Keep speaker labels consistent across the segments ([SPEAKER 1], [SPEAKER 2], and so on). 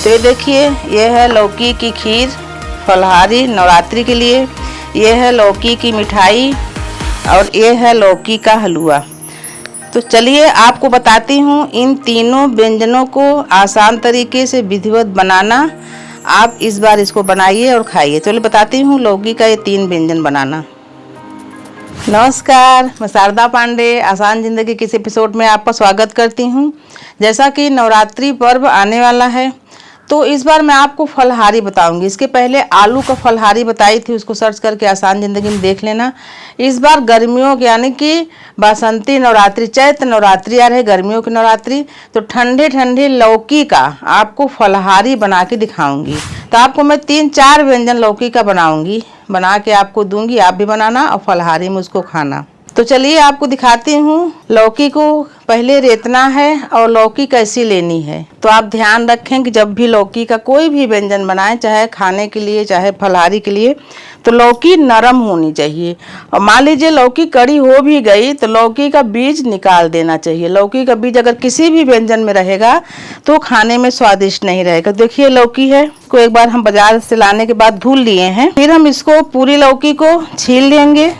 [SPEAKER 1] तो ये देखिए, ये है लौकी की खीर फलाहारी नवरात्रि के लिए, ये है लौकी की मिठाई और ये है लौकी का हलवा। तो चलिए आपको बताती हूँ इन तीनों व्यंजनों को आसान तरीके से विधिवत बनाना। आप इस बार इसको बनाइए और खाइए। चलिए बताती हूँ लौकी का ये 3 व्यंजन बनाना। नमस्कार, मैं शारदा पांडे आसान ज़िंदगी के इस एपिसोड में आपका स्वागत करती हूँ। जैसा कि नवरात्रि पर्व आने वाला है तो इस बार मैं आपको फलहारी बताऊंगी। इसके पहले आलू का फलहारी बताई थी, उसको सर्च करके आसान ज़िंदगी में देख लेना। इस बार गर्मियों के यानी कि बसंती नवरात्रि, चैत्र नवरात्रि आ रही, गर्मियों की नवरात्रि, तो ठंडे ठंडे लौकी का आपको फलहारी बना के दिखाऊंगी। तो आपको मैं 3-4 व्यंजन लौकी का बना के आपको दूंगी, आप भी बनाना और फलहारी में उसको खाना। तो चलिए आपको दिखाती हूँ। लौकी को पहले रेतना है और लौकी कैसी लेनी है। तो आप ध्यान रखें कि जब भी लौकी का कोई भी व्यंजन बनाएं, चाहे खाने के लिए चाहे फलाहारी के लिए, तो लौकी नरम होनी चाहिए। और मान लीजिए लौकी कड़ी हो भी गई तो लौकी का बीज निकाल देना चाहिए। लौकी का बीज अगर किसी भी व्यंजन में रहेगा तो खाने में स्वादिष्ट नहीं रहेगा। देखिए लौकी है को एक बार हम बाजार से लाने के बाद धुल लिए हैं। फिर हम इसको पूरी लौकी को छील लेंगे।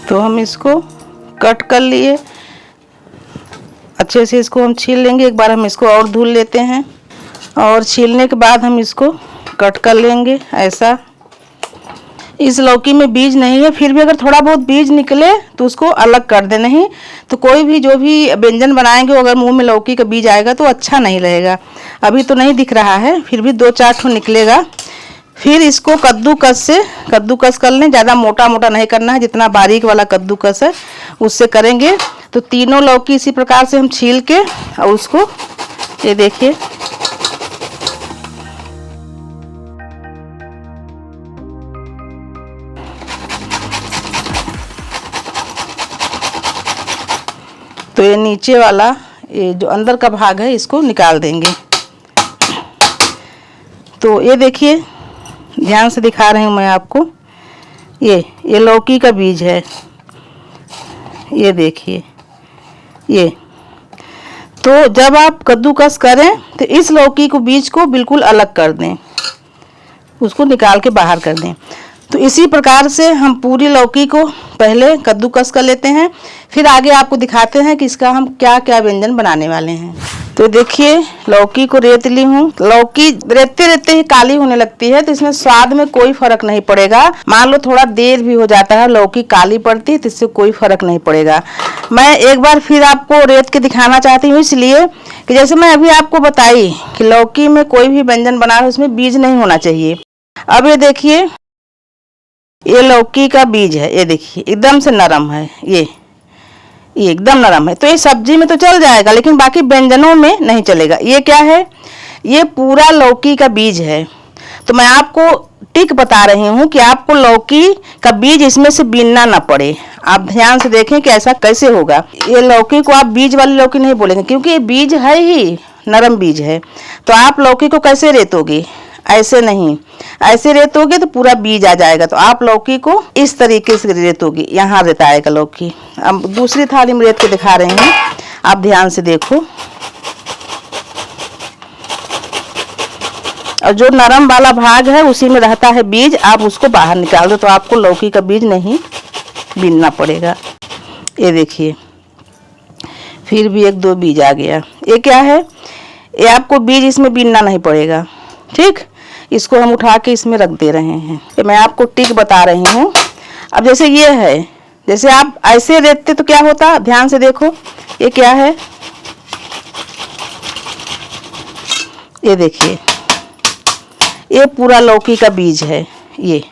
[SPEAKER 1] तो हम इसको कट कर लिए, अच्छे से इसको हम छील लेंगे। एक बार हम इसको और धुल लेते हैं और छीलने के बाद हम इसको कट कर लेंगे ऐसा। इस लौकी में बीज नहीं है, फिर भी अगर थोड़ा बहुत बीज निकले तो उसको अलग कर दे। नहीं तो कोई भी जो भी व्यंजन बनाएंगे अगर मुंह में लौकी का बीज आएगा तो अच्छा नहीं लगेगा। अभी तो नहीं दिख रहा है, फिर भी 2-4 ठो निकलेगा। फिर इसको कद्दूकस कर लें। ज़्यादा मोटा मोटा नहीं करना है, जितना बारीक वाला कद्दूकस है उससे करेंगे। तो तीनों लौकी इसी प्रकार से हम छील के और उसको, ये देखिए तो ये नीचे वाला ये जो अंदर का भाग है इसको निकाल देंगे। तो ये देखिए, ध्यान से दिखा रही हूँ मैं आपको। ये लौकी का बीज है, ये देखिए। ये तो जब आप कद्दूकस करें तो इस लौकी को बीज को बिल्कुल अलग कर दें, उसको निकाल के बाहर कर दें। तो इसी प्रकार से हम पूरी लौकी को पहले कद्दूकस कर लेते हैं, फिर आगे आपको दिखाते हैं कि इसका हम क्या क्या व्यंजन बनाने वाले हैं। तो देखिए लौकी को रेत ली हूँ। लौकी रेतते रेतते ही काली होने लगती है तो इसमें स्वाद में कोई फर्क नहीं पड़ेगा। मान लो थोड़ा देर भी हो जाता है, लौकी काली पड़ती है तो इससे कोई फर्क नहीं पड़ेगा। मैं एक बार फिर आपको रेत के दिखाना चाहती हूँ, इसलिए कि जैसे मैं अभी आपको बताई कि लौकी में कोई भी व्यंजन बना रहे उसमें बीज नहीं होना चाहिए। अब ये देखिए, ये लौकी का बीज है, ये देखिए एकदम से नरम है। ये एकदम नरम है। तो ये सब्जी में तो चल जाएगा लेकिन बाकी व्यंजनों में नहीं चलेगा। ये क्या है? ये पूरा लौकी का बीज है। तो मैं आपको टिक बता रही हूँ कि आपको लौकी का बीज इसमें से बीनना ना पड़े। आप ध्यान से देखें कि ऐसा कैसे होगा। ये लौकी को आप बीज वाली लौकी नहीं बोलेंगे क्योंकि ये बीज है ही, नरम बीज है। तो आप लौकी को कैसे रेतोगे? ऐसे नहीं, ऐसे रेतोगे तो पूरा बीज आ जाएगा। तो आप लौकी को इस तरीके से रेतोगे, यहाँ रेताएगा लौकी। अब दूसरी थाली में रेत के दिखा रहे हैं, आप ध्यान से देखो। और जो नरम वाला भाग है उसी में रहता है बीज, आप उसको बाहर निकाल दो तो आपको लौकी का बीज नहीं बीनना पड़ेगा। ये देखिए फिर भी 1-2 बीज आ गया। ये क्या है? ये आपको बीज इसमें बीनना नहीं पड़ेगा। ठीक, इसको हम उठा के इसमें रख दे रहे हैं। तो मैं आपको टिक बता रही हूँ। अब जैसे ये है, जैसे आप ऐसे रेतते तो क्या होता, ध्यान से देखो। ये क्या है? ये देखिए, ये पूरा लौकी का बीज है ये।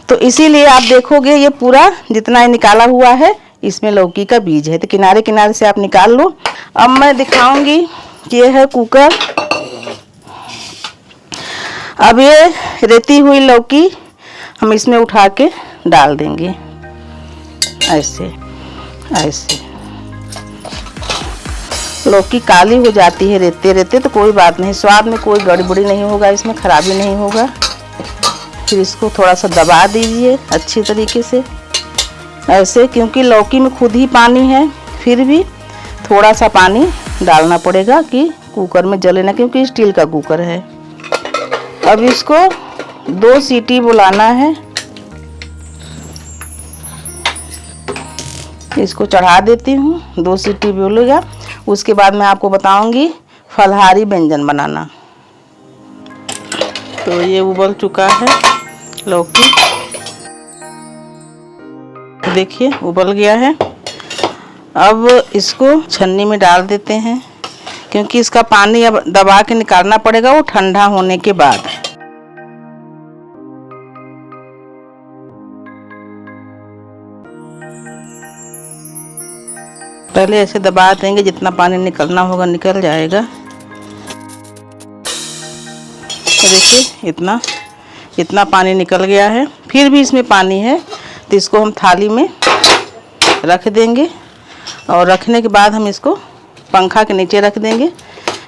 [SPEAKER 1] तो इसीलिए आप देखोगे ये पूरा जितना निकाला हुआ है इसमें लौकी का बीज है। तो किनारे किनारे से आप निकाल लो। अब मैं दिखाऊंगी कि ये है कुकर। अब ये रेती हुई लौकी हम इसमें उठा के डाल देंगे ऐसे ऐसे। लौकी काली हो जाती है रेते रेते तो कोई बात नहीं, स्वाद में कोई गड़बड़ी नहीं होगा, इसमें खराबी नहीं होगा। फिर इसको थोड़ा सा दबा दीजिए अच्छी तरीके से। ऐसे, क्योंकि लौकी में खुद ही पानी है, फिर भी थोड़ा सा पानी डालना पड़ेगा कि कुकर में जले ना, क्योंकि स्टील का कुकर है। अब इसको 2 सीटी बुलाना है। इसको चढ़ा देती हूँ, 2 सीटी बोलेगा। उसके बाद मैं आपको बताऊंगी फलाहारी व्यंजन बनाना। तो ये उबल चुका है लौकी, देखिए उबल गया है। अब इसको छन्नी में डाल देते हैं, क्योंकि इसका पानी अब दबा के निकालना पड़ेगा, वो ठंडा होने के बाद। पहले ऐसे दबा देंगे, जितना पानी निकलना होगा निकल जाएगा। तो देखिए इतना पानी निकल गया है। फिर भी इसमें पानी है, तो इसको हम थाली में रख देंगे, और रखने के बाद हम इसको पंखा के नीचे रख देंगे,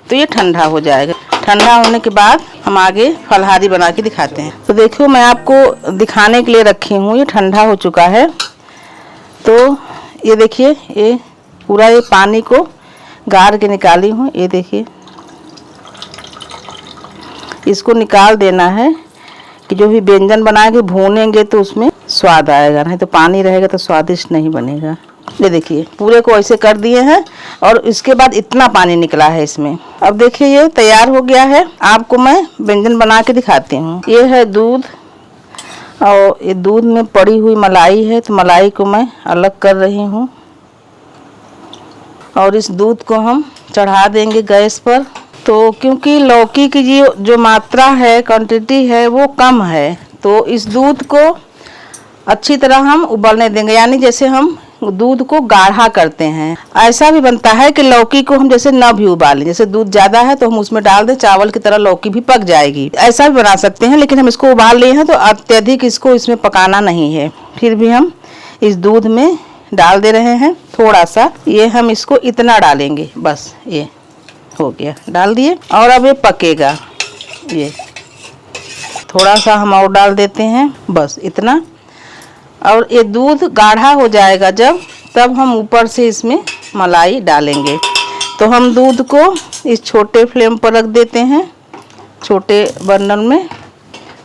[SPEAKER 1] तो ये ठंडा हो जाएगा। ठंडा होने के बाद हम आगे फलाहारी बना के दिखाते हैं। तो देखो मैं आपको दिखाने के लिए रखी हूँ, ये ठंडा हो चुका है। तो ये देखिए, ये पूरा ये पानी को गार के निकाली हूँ। ये देखिए, इसको निकाल देना है कि जो भी व्यंजन बनाएंगे भूनेंगे तो उसमें स्वाद आएगा, नहीं तो पानी रहेगा तो स्वादिष्ट नहीं बनेगा। ये देखिए पूरे को ऐसे कर दिए हैं, और इसके बाद इतना पानी निकला है इसमें। अब देखिए ये तैयार हो गया है। आपको मैं व्यंजन बना के दिखाती हूँ। ये है दूध, और ये दूध में पड़ी हुई मलाई है, तो मलाई को मैं अलग कर रही हूँ, और इस दूध को हम चढ़ा देंगे गैस पर। तो क्योंकि लौकी की जो मात्रा है, क्वांटिटी है, वो कम है, तो इस दूध को अच्छी तरह हम उबलने देंगे, यानी जैसे हम दूध को गाढ़ा करते हैं। ऐसा भी बनता है कि लौकी को हम जैसे न भी उबालें, जैसे दूध ज़्यादा है तो हम उसमें डाल दें, चावल की तरह लौकी भी पक जाएगी, ऐसा भी बना सकते हैं। लेकिन हम इसको उबाल लिए हैं तो अत्यधिक इसको इसमें पकाना नहीं है। फिर भी हम इस दूध में डाल दे रहे हैं थोड़ा सा। ये हम इसको इतना डालेंगे, बस ये हो गया, डाल दिए। और अब ये पकेगा, ये थोड़ा सा हम और डाल देते हैं, बस इतना। और ये दूध गाढ़ा हो जाएगा जब, तब हम ऊपर से इसमें मलाई डालेंगे। तो हम दूध को इस छोटे फ्लेम पर रख देते हैं, छोटे बर्नर में,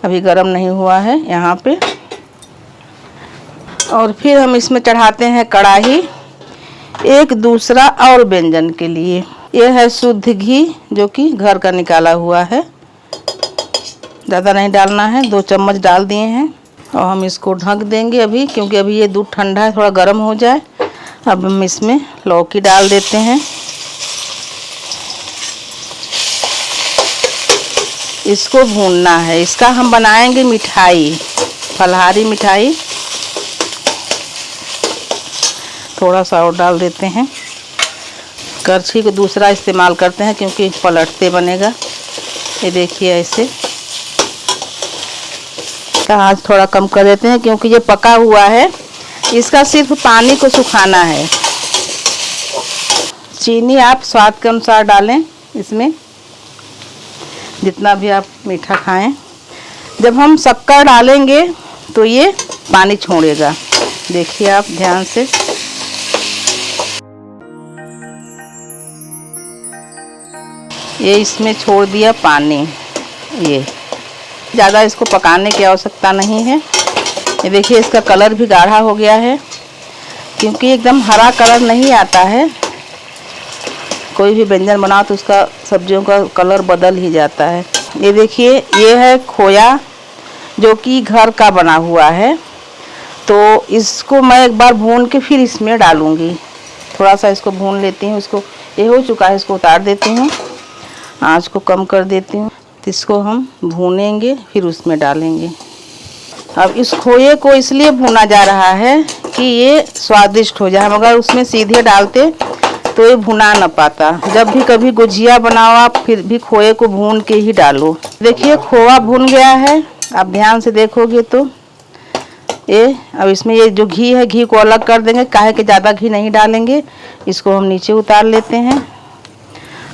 [SPEAKER 1] अभी गर्म नहीं हुआ है यहाँ पे। और फिर हम इसमें चढ़ाते हैं कढ़ाई एक दूसरा और व्यंजन के लिए। यह है शुद्ध घी, जो कि घर का निकाला हुआ है, ज़्यादा नहीं डालना है, 2 चम्मच डाल दिए हैं। और हम इसको ढक देंगे अभी, क्योंकि अभी ये दूध ठंडा है, थोड़ा गर्म हो जाए। अब हम इसमें लौकी डाल देते हैं, इसको भूनना है। इसका हम बनाएंगे मिठाई, फलाहारी मिठाई। थोड़ा सा और डाल देते हैं। करछी को दूसरा इस्तेमाल करते हैं, क्योंकि पलटते बनेगा। ये देखिए ऐसे आँच थोड़ा कम कर देते हैं, क्योंकि ये पका हुआ है, इसका सिर्फ पानी को सुखाना है। चीनी आप स्वाद के अनुसार डालें, इसमें जितना भी आप मीठा खाएं। जब हम शक्कर डालेंगे तो ये पानी छोड़ेगा, देखिए आप ध्यान से। ये इसमें छोड़ दिया पानी, ये ज़्यादा इसको पकाने की आवश्यकता नहीं है। ये देखिए इसका कलर भी गाढ़ा हो गया है, क्योंकि एकदम हरा कलर नहीं आता है। कोई भी व्यंजन बनाओ तो उसका सब्जियों का कलर बदल ही जाता है। ये देखिए ये है खोया, जो कि घर का बना हुआ है। तो इसको मैं एक बार भून के फिर इसमें डालूँगी। थोड़ा सा इसको भून लेती हूँ। इसको ये हो चुका है, इसको उतार देती हूँ, आँच को कम कर देती हूँ। तो इसको हम भूनेंगे, फिर उसमें डालेंगे। अब इस खोए को इसलिए भूना जा रहा है कि ये स्वादिष्ट हो जाए। मगर उसमें सीधे डालते तो ये भुना न पाता। जब भी कभी गुजिया बनाओ आप, फिर भी खोए को भून के ही डालो। देखिए खोआ भून गया है, आप ध्यान से देखोगे तो। ये अब इसमें ये जो घी है, घी को अलग कर देंगे, काहे कि ज़्यादा घी नहीं डालेंगे। इसको हम नीचे उतार लेते हैं।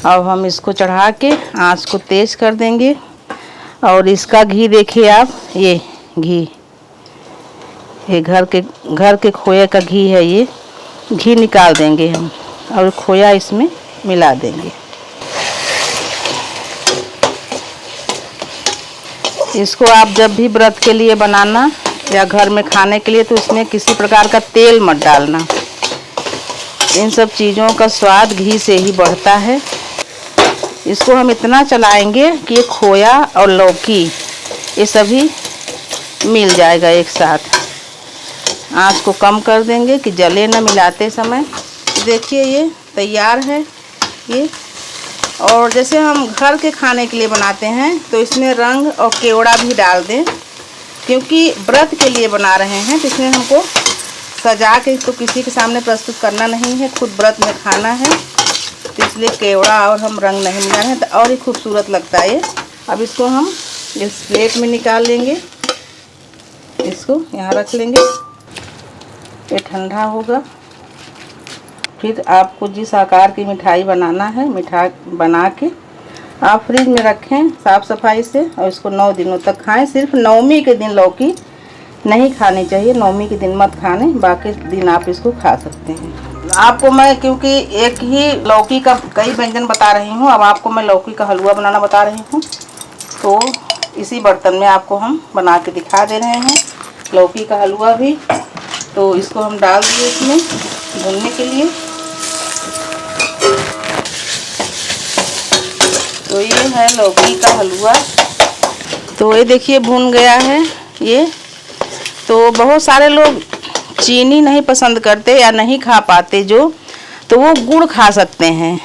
[SPEAKER 1] अब हम इसको चढ़ा के आँच को तेज़ कर देंगे। और इसका घी देखिए आप, ये घी ये घर के खोए का घी है। ये घी निकाल देंगे हम और खोया इसमें मिला देंगे। इसको आप जब भी व्रत के लिए बनाना या घर में खाने के लिए तो इसमें किसी प्रकार का तेल मत डालना। इन सब चीज़ों का स्वाद घी से ही बढ़ता है। इसको हम इतना चलाएंगे कि ये खोया और लौकी ये सभी मिल जाएगा एक साथ। आँच को कम कर देंगे कि जले न मिलाते समय। देखिए ये तैयार है ये। और जैसे हम घर के खाने के लिए बनाते हैं तो इसमें रंग और केवड़ा भी डाल दें, क्योंकि व्रत के लिए बना रहे हैं तो इसमें हमको सजा के तो किसी के सामने प्रस्तुत करना नहीं है, खुद व्रत में खाना है, तो इसलिए केवड़ा और हम रंग नहीं मिला रहे हैं तो और ही खूबसूरत लगता है ये। अब इसको हम इस प्लेट में निकाल लेंगे, इसको यहाँ रख लेंगे, ये ठंडा होगा। फिर आपको जिस आकार की मिठाई बनाना है, मिठाई बना के आप फ्रिज में रखें साफ़ सफाई से और इसको 9 दिनों तक खाएं। सिर्फ नवमी के दिन लौकी नहीं खानी चाहिए, नवमी के दिन मत खाने, बाकी दिन आप इसको खा सकते हैं। आपको मैं क्योंकि एक ही लौकी का कई व्यंजन बता रही हूँ, अब आपको मैं लौकी का हलवा बनाना बता रही हूँ। तो इसी बर्तन में आपको हम बना के दिखा दे रहे हैं लौकी का हलवा भी। तो इसको हम डाल दिए इसमें भूनने के लिए। तो ये है लौकी का हलवा। तो ये देखिए भून गया है ये। तो बहुत सारे लोग चीनी नहीं पसंद करते या नहीं खा पाते जो, तो वो गुड़ खा सकते हैं।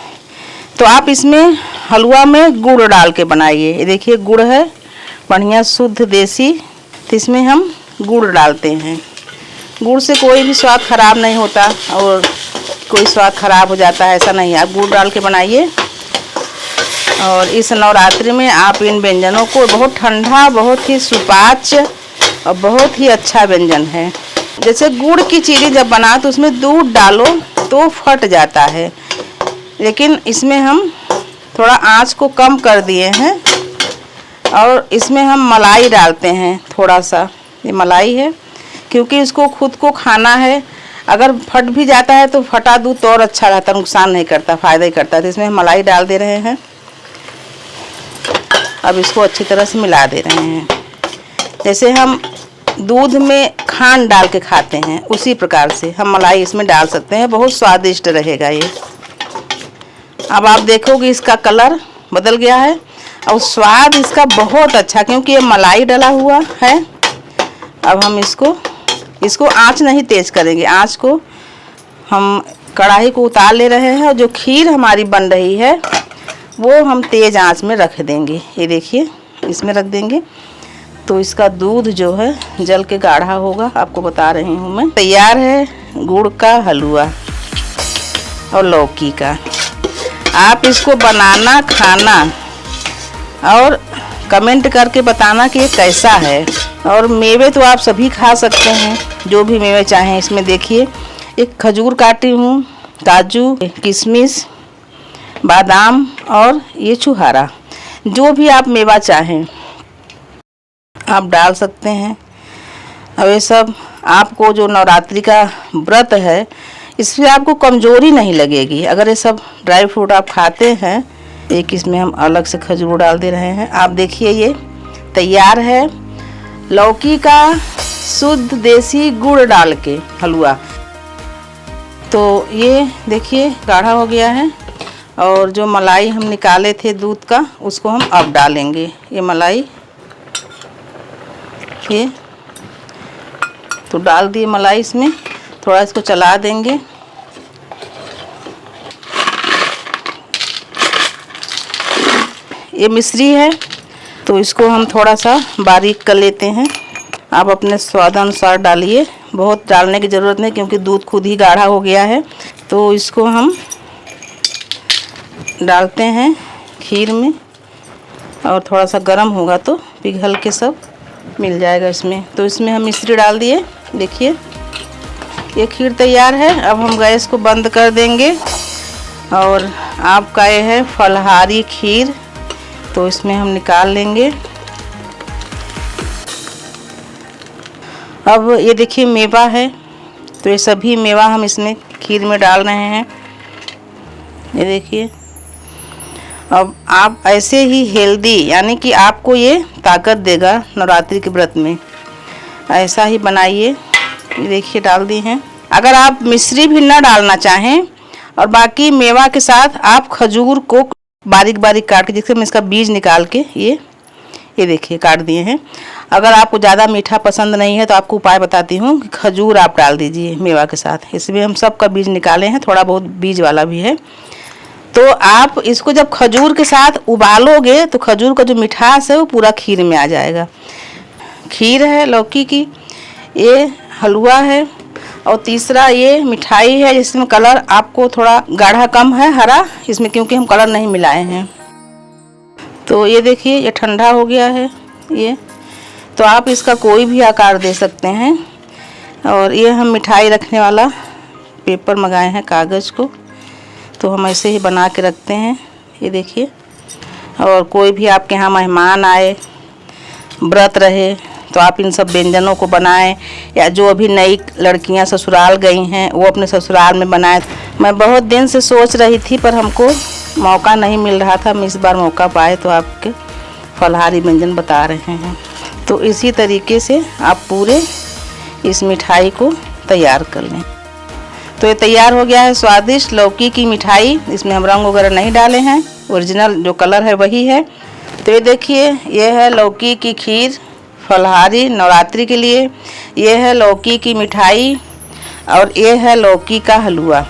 [SPEAKER 1] तो आप इसमें हलवा में गुड़ डाल के बनाइए। ये देखिए गुड़ है बढ़िया शुद्ध देसी, तो इसमें हम गुड़ डालते हैं। गुड़ से कोई भी स्वाद खराब नहीं होता और कोई स्वाद खराब हो जाता है, ऐसा नहीं है। आप गुड़ डाल के बनाइए। और इस नवरात्रि में आप इन व्यंजनों को, बहुत ठंडा, बहुत ही सुपाच्य और बहुत ही अच्छा व्यंजन है। जैसे गुड़ की चीनी जब बनाओ तो उसमें दूध डालो तो फट जाता है, लेकिन इसमें हम थोड़ा आंच को कम कर दिए हैं और इसमें हम मलाई डालते हैं थोड़ा सा। ये मलाई है क्योंकि इसको खुद को खाना है। अगर फट भी जाता है तो फटा दूध तो और अच्छा रहता, नुकसान नहीं करता, फ़ायदा ही करता है। तो इसमें हम मलाई डाल दे रहे हैं। अब इसको अच्छी तरह से मिला दे रहे हैं। जैसे हम दूध में खांड डाल के खाते हैं उसी प्रकार से हम मलाई इसमें डाल सकते हैं, बहुत स्वादिष्ट रहेगा ये। अब आप देखोगे इसका कलर बदल गया है और स्वाद इसका बहुत अच्छा, क्योंकि ये मलाई डला हुआ है। अब हम इसको आंच नहीं तेज करेंगे, आंच को हम कढ़ाई को उतार ले रहे हैं और जो खीर हमारी बन रही है वो हम तेज़ आंच में रख देंगे। ये देखिए इसमें रख देंगे तो इसका दूध जो है जल के गाढ़ा होगा, आपको बता रही हूँ मैं। तैयार है गुड़ का हलवा और लौकी का। आप इसको बनाना, खाना और कमेंट करके बताना कि ये कैसा है। और मेवे तो आप सभी खा सकते हैं, जो भी मेवे चाहें। इसमें देखिए एक खजूर काटी हूँ, काजू, किशमिश, बादाम और ये छुहारा, जो भी आप मेवा चाहें आप डाल सकते हैं। अब ये सब आपको जो नवरात्रि का व्रत है इसमें आपको कमजोरी नहीं लगेगी अगर ये सब ड्राई फ्रूट आप खाते हैं। एक इसमें हम अलग से खजूर डाल दे रहे हैं। आप देखिए ये तैयार है लौकी का शुद्ध देसी गुड़ डाल के हलवा। तो ये देखिए गाढ़ा हो गया है और जो मलाई हम निकाले थे दूध का उसको हम अब डालेंगे। ये मलाई ये तो डाल दिए मलाई इसमें, थोड़ा इसको चला देंगे। ये मिश्री है तो इसको हम थोड़ा सा बारीक कर लेते हैं। आप अपने स्वाद अनुसार डालिए, बहुत डालने की ज़रूरत नहीं क्योंकि दूध खुद ही गाढ़ा हो गया है। तो इसको हम डालते हैं खीर में और थोड़ा सा गर्म होगा तो पिघल के सब मिल जाएगा इसमें। तो इसमें हम मिश्री डाल दिए। देखिए ये खीर तैयार है। अब हम गैस को बंद कर देंगे और आपका ये है फलहारी खीर। तो इसमें हम निकाल लेंगे अब ये देखिए मेवा है, तो ये सभी मेवा हम इसमें खीर में डाल रहे हैं। ये देखिए, अब आप ऐसे ही हेल्दी, यानी कि आपको ये ताकत देगा नवरात्रि के व्रत में, ऐसा ही बनाइए। ये देखिए डाल दी हैं। अगर आप मिश्री भी ना डालना चाहें और बाकी मेवा के साथ आप खजूर को बारीक बारीक काट के, जिससे मैं इसका बीज निकाल के ये देखिए काट दिए हैं। अगर आपको ज़्यादा मीठा पसंद नहीं है तो आपको उपाय बताती हूँ कि खजूर आप डाल दीजिए मेवा के साथ। इसमें हम सब का बीज निकाले हैं, थोड़ा बहुत बीज वाला भी है। तो आप इसको जब खजूर के साथ उबालोगे तो खजूर का जो मिठास है वो पूरा खीर में आ जाएगा। खीर है लौकी की, ये हलवा है, और तीसरा ये मिठाई है जिसमें कलर आपको थोड़ा गाढ़ा कम है हरा इसमें, क्योंकि हम कलर नहीं मिलाए हैं। तो ये देखिए ये ठंडा हो गया है ये, तो आप इसका कोई भी आकार दे सकते हैं। और ये हम मिठाई रखने वाला पेपर मंगाए हैं, कागज़ को, तो हम ऐसे ही बना के रखते हैं। ये देखिए, और कोई भी आपके यहाँ मेहमान आए, व्रत रहे, तो आप इन सब व्यंजनों को बनाएं, या जो अभी नई लड़कियां ससुराल गई हैं वो अपने ससुराल में बनाएं। मैं बहुत दिन से सोच रही थी पर हमको मौका नहीं मिल रहा था, हम इस बार मौका पाए तो आपके फलाहारी व्यंजन बता रहे हैं। तो इसी तरीके से आप पूरे इस मिठाई को तैयार कर लें। तो ये तैयार हो गया है स्वादिष्ट लौकी की मिठाई। इसमें हम रंग वगैरह नहीं डाले हैं, ओरिजिनल जो कलर है वही है। तो ये देखिए, ये है लौकी की खीर फलाहारी नवरात्रि के लिए, ये है लौकी की मिठाई, और ये है लौकी का हलवा।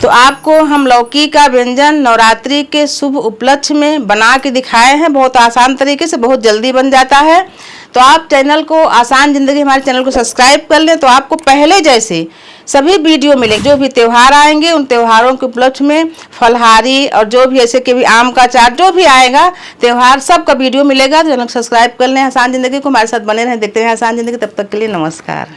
[SPEAKER 1] तो आपको हम लौकी का व्यंजन नवरात्रि के शुभ उपलक्ष्य में बना के दिखाए हैं, बहुत आसान तरीके से, बहुत जल्दी बन जाता है। तो आप चैनल को आसान ज़िंदगी हमारे चैनल को सब्सक्राइब कर लें, तो आपको पहले जैसे सभी वीडियो मिले। जो भी त्यौहार आएंगे उन त्यौहारों के उपलक्ष्य में फलहारी और जो भी ऐसे के भी आम का चाट जो भी आएगा त्यौहार सब का वीडियो मिलेगा। तो चैनल को सब्सक्राइब कर लें। आसान ज़िंदगी को हमारे साथ बने रहें, देखते हैं आसान ज़िंदगी। तब तक के लिए नमस्कार।